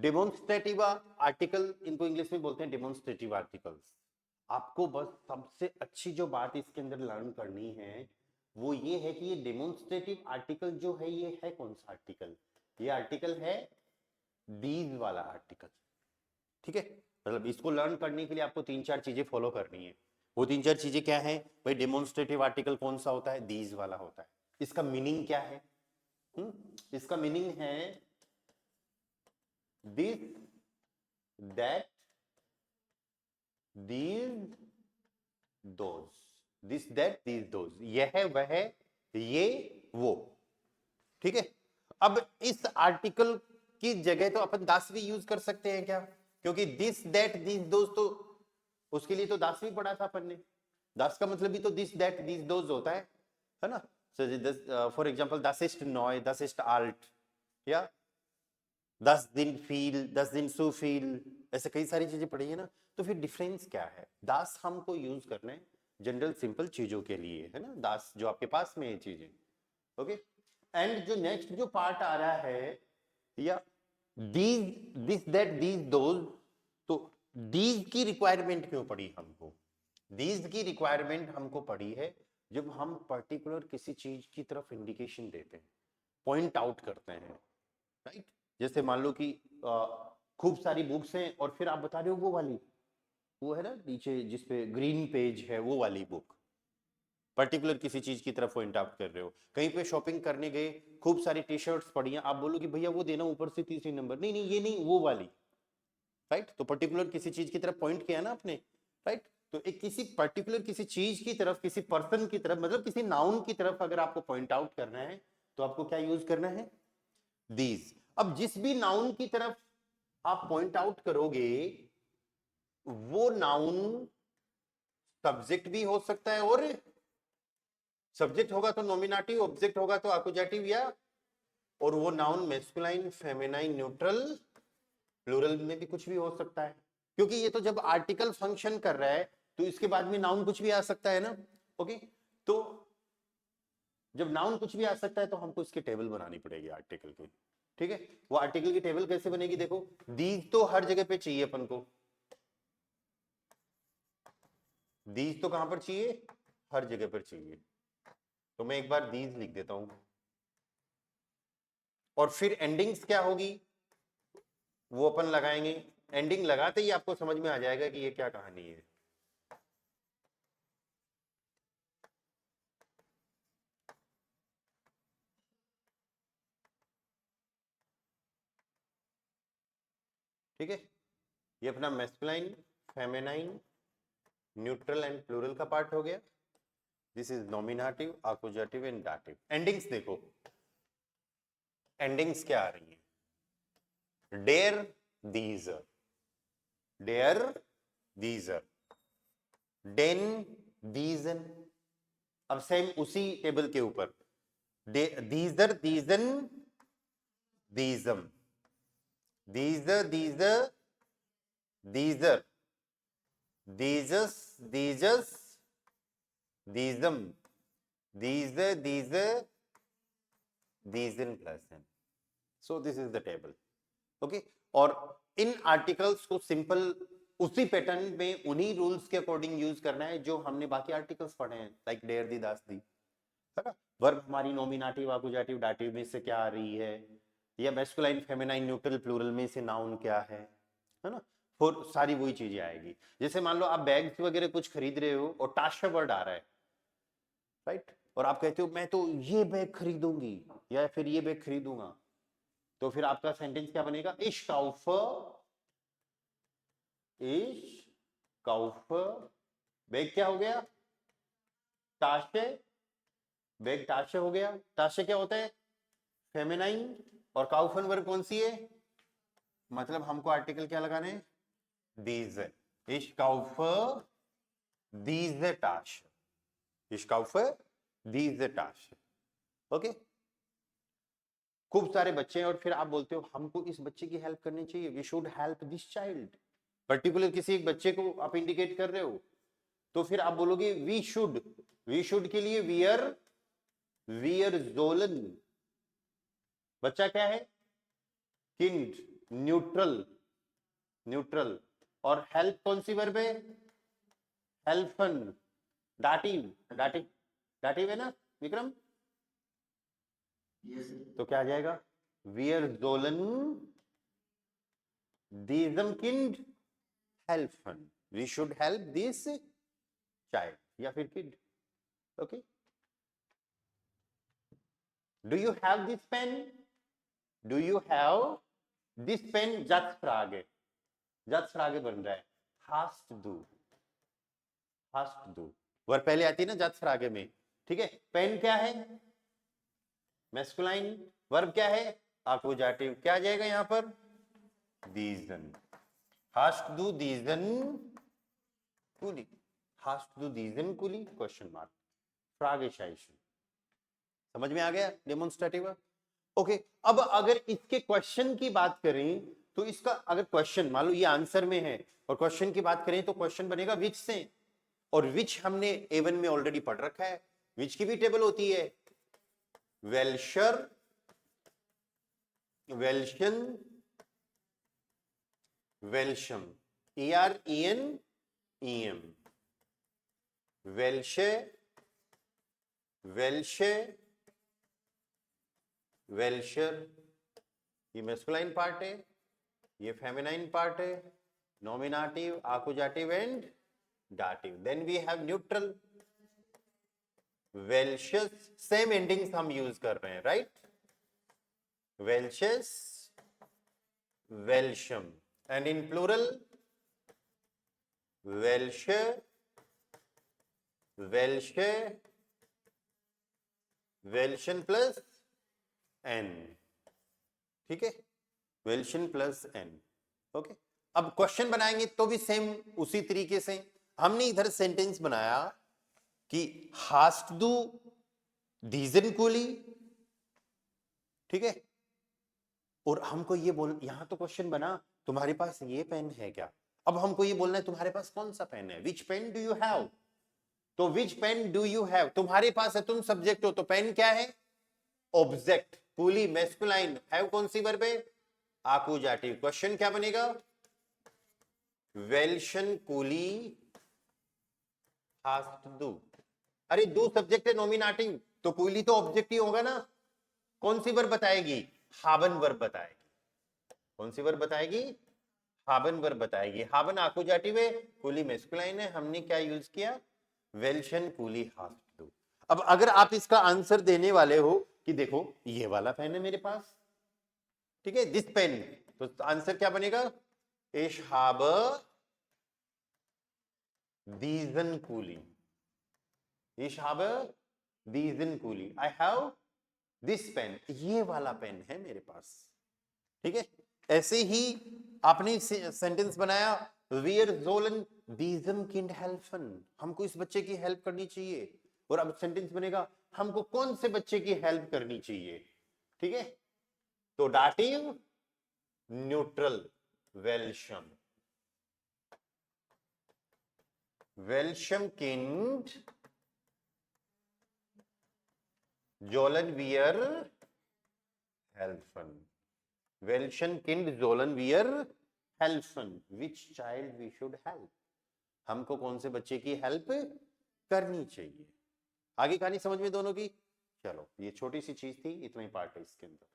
Demonstrative article, इनको English में बोलते हैं डेमोन्स्ट्रेटिव आर्टिकल्स। आपको बस सबसे अच्छी जो बात इसके अंदर लर्न करनी है वो ये है कि ये डेमोन्स्ट्रेटिव आर्टिकल जो है ये है कौन सा आर्टिकल, ये आर्टिकल है दीज वाला आर्टिकल। ठीक है, मतलब इसको लर्न करने के लिए आपको 3-4 चीजें फॉलो करनी है। वो 3-4 चीजें क्या है भाई? डेमोन्स्ट्रेटिव आर्टिकल कौन सा होता है? दीज वाला होता है। इसका मीनिंग क्या है? इसका मीनिंग है this, that, these, those. This, that, these, those, यह वह ये वो। ठीक है, अब इस आर्टिकल की जगह तो अपन दास भी यूज कर सकते हैं क्या? क्योंकि दिस, दैट, दीज, दोज तो उसके लिए तो दास भी पढ़ा था अपन ने। दास का मतलब भी तो दिस, दैट, दीज, दोज होता है ना? फॉर एग्जाम्पल दस इस्ट नॉय, दस इस्ट आल्ट, या 10 दिन फील, 10 दिन सो फील, ऐसे कई सारी चीजें पढ़ी है ना। तो फिर डिफरेंस क्या है? दास हमको यूज करना है जनरल सिंपल चीजों के लिए, है ना, दास जो आपके पास में ये चीजें। ओके, एंड जो नेक्स्ट जो पार्ट आ रहा है, या these, this, that, these, those, तो दीज की रिक्वायरमेंट क्यों पड़ी हमको? दीज की रिक्वायरमेंट हमको पड़ी है जब हम पर्टिकुलर किसी चीज की तरफ इंडिकेशन देते हैं, पॉइंट आउट करते हैं, राइट? जैसे मान लो कि खूब सारी बुक्स हैं और फिर आप बता रहे हो वो वाली, वो है ना नीचे जिसपे ग्रीन पेज है, वो वाली बुक, पर्टिकुलर किसी चीज की तरफ पॉइंट आउट कर रहे हो। कहीं पे शॉपिंग करने गए, खूब सारी टी शर्ट्स पड़ी हैं, आप बोलो कि भैया वो देना ऊपर से तीसरी नंबर, नहीं नहीं ये नहीं, वो वाली, राइट? तो पर्टिकुलर किसी चीज की तरफ पॉइंट किया ना आपने, राइट? तो एक किसी पर्टिकुलर किसी चीज की तरफ, किसी पर्सन की तरफ, मतलब किसी नाउन की तरफ अगर आपको पॉइंट आउट करना है तो आपको क्या यूज करना है? दीज। अब जिस भी नाउन की तरफ आप पॉइंट आउट करोगे वो नाउन सब्जेक्ट भी हो सकता है, और सब्जेक्ट होगा तो नॉमिनेटिव, ऑब्जेक्ट होगा तो एक्यूजेटिव, या और वो noun masculine, feminine, neutral, plural में भी कुछ भी हो सकता है। क्योंकि ये तो जब आर्टिकल फंक्शन कर रहा है तो इसके बाद में नाउन कुछ भी आ सकता है ना। ओके, तो जब नाउन कुछ भी आ सकता है तो हमको इसकी टेबल बनानी पड़ेगी आर्टिकल की। ठीक है, वो आर्टिकल की टेबल कैसे बनेगी? देखो, दीज तो हर जगह पे चाहिए अपन को, दीज तो कहां पर चाहिए? हर जगह पर चाहिए। तो मैं एक बार दीज लिख देता हूं, और फिर एंडिंग्स क्या होगी वो अपन लगाएंगे। एंडिंग लगाते ही आपको समझ में आ जाएगा कि ये क्या कहानी है। ठीक है, ये अपना masculine, feminine, neutral and plural का पार्ट हो गया। This is nominative, accusative and dative. Endings देखो, एंडिंग्स क्या आ रही है? डेयर, दीजर, डेयर, दीजर, डेन, दीजन। अब सेम उसी टेबल के ऊपर दीजर, दीजन, दीजम, दीजर, दीजर, दीजर, दीजस, दीजस, दीजम, दीजर, दीजर, दीजन plus N. So this is the table. Okay, और इन आर्टिकल्स को सिंपल उसी पैटर्न में उन्हीं रूल्स के अकॉर्डिंग यूज करना है जो हमने बाकी आर्टिकल्स पढ़े हैं, लाइक डेयर, दी, दास, दी, है ना? वर्ब हमारी नॉमिनेटिव, एक्यूजेटिव, डाटिव में से क्या आ रही है, या मैस्कुलाइन, फेमिनाइन, न्यूट्रल, प्लूरल में से नाउन क्या है ना? फिर सारी वही चीजें आएगी। जैसे मान लो आप बैग्स वगैरह कुछ खरीद रहे हो और टाशा वर्ड आ रहा है, राइट? और आप कहते हो मैं तो ये बैग खरीदूंगी या फिर ये बैग खरीदूंगा, तो फिर आपका सेंटेंस क्या बनेगा? इश काउफर, इश काउफर, बैग क्या हो गया? टाशे, बैग टाशे हो गया। टाशे क्या होता है? फेमिनाइन, और काउफन वर्ब कौन सी है? मतलब हमको आर्टिकल क्या लगाने हैं? दीज। इश काउफर, दीज टाश, इश काउफर, दीज टाश। ओके, खूब सारे बच्चे हैं और फिर आप बोलते हो हमको इस बच्चे की हेल्प करनी चाहिए, we should help this child. Particular किसी एक बच्चे को आप इंडिकेट कर रहे हो, तो फिर आप बोलोगे वी शुड। वी शुड के लिए वियर, वियर जोलन, बच्चा क्या है? Kind, neutral, neutral. और हेल्प कौन सी वर्ब है? हेल्फन। डाटिव, डाटिव, डाटिव है ना विक्रम? तो क्या आ जाएगा? Wir sollen diesem Kind helfen. We should help this child या फिर kid. Okay. Do you have this pen? Do you have this pen? Satzfrage. Satzfrage बन रहा है। Hast du. Hast du. Verb पहले आती है ना Satzfrage में, ठीक है? पेन क्या है? मैस्कुलाइन। वर्ब क्या है? आकुजाटिव। क्या आ जाएगा यहां पर? दीजन। हास्ट दू दीजन कुली। हास्ट दू दीजन कुली? Question mark. फ्रागेशाइशन। समझ में आ गया? डेमोन्स्ट्रेटिव। ओके। अब अगर इसके क्वेश्चन की बात करें तो इसका अगर क्वेश्चन मान लो ये आंसर में है और क्वेश्चन की बात करें तो क्वेश्चन बनेगा विच से, और विच हमने A1 में ऑलरेडी पढ़ रखा है। विच की भी टेबल होती है वेल्शर, वेल्शन, वेल्शम, EREN, वेल्शे, वेल्शे, वेल्शर। ये मैस्कुलाइन पार्ट है, ये फेमिनाइन पार्ट है, nominative, accusative and dative. Then we have neutral, वेल्शस। सेम एंडिंग्स हम यूज कर रहे हैं, राइट? वेल्शस, वेल्शम, एंड इन प्लूरल वेल्शे, वेल्शे, वेल्शन प्लस एन। ठीक है? वेल्शन प्लस एन। ओके। अब क्वेश्चन बनाएंगे तो भी सेम उसी तरीके से हमने इधर सेंटेंस बनाया कि हास्ट दू दीजन कुली, ठीक है? और हमको ये बोल, यहां तो क्वेश्चन बना तुम्हारे पास ये पेन है क्या? अब हमको ये बोलना है तुम्हारे पास कौन सा पेन है? विच पेन डू यू हैव? तो विच पेन डू यू हैव तुम्हारे पास है, तुम सब्जेक्ट हो, तो पेन क्या है? ऑब्जेक्ट। कुली मैस्कुलाइन, हैव कौन सी वर्ब है? आकुजाटिव। क्वेश्चन क्या बनेगा? वेल्शन कुली हास्ट दू। अरे दो सब्जेक्ट है, नॉमिनेटिव, तो कुली तो ऑब्जेक्ट ही होगा ना। कौन सी वर्ब बताएगी? हाबन वर्ब बताएगी। कौन सी वर्ब बताएगी? हाबन वर्ब बताएगी। हाबन आकुजाटिव है, कुली मैस्कुलाइन है, हमने क्या यूज किया? वेल्शन कुली हास्ट दू। अब अगर आप इसका आंसर देने वाले हो कि देखो ये वाला पेन है मेरे पास, ठीक है, दिस पेन, तो आंसर क्या बनेगा? Ich habe diesen Kuli. Ich habe diesen Kuli. I have this pen. ये वाला पेन है मेरे पास, ठीक है? ऐसे ही आपने सेंटेंस बनाया Wir sollen diesem Kind helfen. हमको इस बच्चे की हेल्प करनी चाहिए। और अब सेंटेंस बनेगा हमको कौन से बच्चे की हेल्प करनी चाहिए, ठीक है? तो डाटिव, न्यूट्रल, वेल्शम। वेल्शम किंड जोलन वियर हेल्फन। वेल्शन किंड जोलन वियर हेल्फन। Which child we should help? हमको कौन से बच्चे की हेल्प करनी चाहिए? आगे कहानी समझ में दोनों की? चलो, ये छोटी सी चीज थी, इतना ही पार्ट है इसके अंदर।